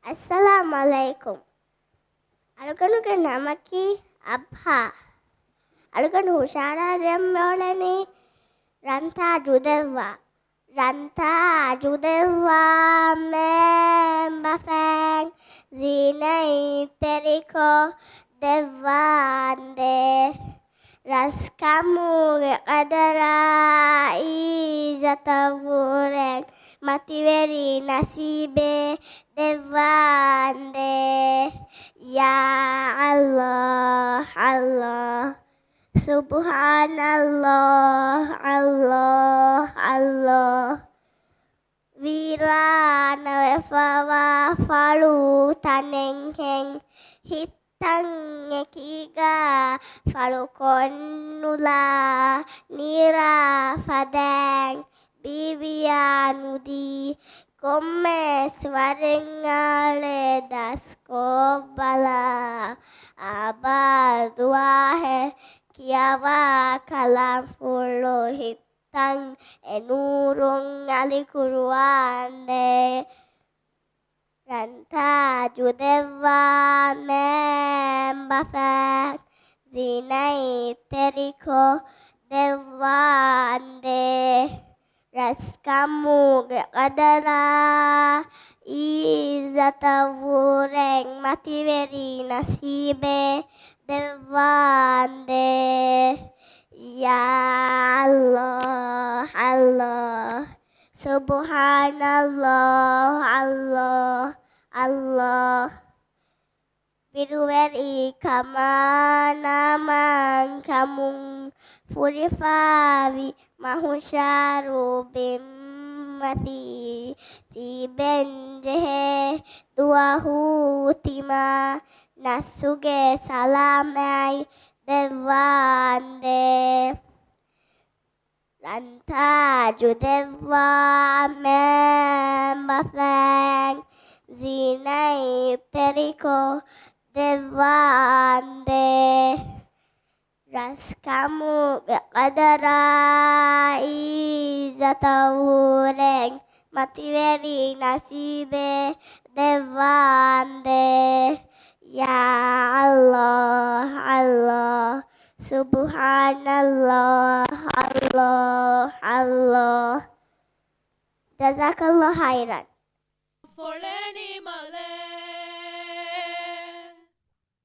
Assalamualaikum. Alukanuge namaki Abha. Alukanu hushara demmolani Ranta judevwa. Ranta judevwa membafang zinai teriko devande. Raskamu qadara izatavurek mativeri nasibe devande. Ya Allah, Allah, Subhanallah, Allah, Allah. Vira navefawa falu tanengheng hitang ekiga falu konula nira fadang bibianudi komme swarengale daskobala abaduahe kiawa kalam fulo hitang enurung alikuruande ranta judewa membafak zinai teriko devande raskamu qadara izatavureng mativeri nasibe devande. Ya Allah, Allah, Subhanallah, Allah, Allah. Biruweri kamana man kamung furifavi mahusharu bimmati si benjehe duahu tima nasuge salamai devande. Ranta judewa membafang zinai teriko devande. Raskamu qadara izatavureng mativeri nasibe devande. Ya Allah, Allah, Subhanallah, Allah, Allah. Jazakallah khairan. For any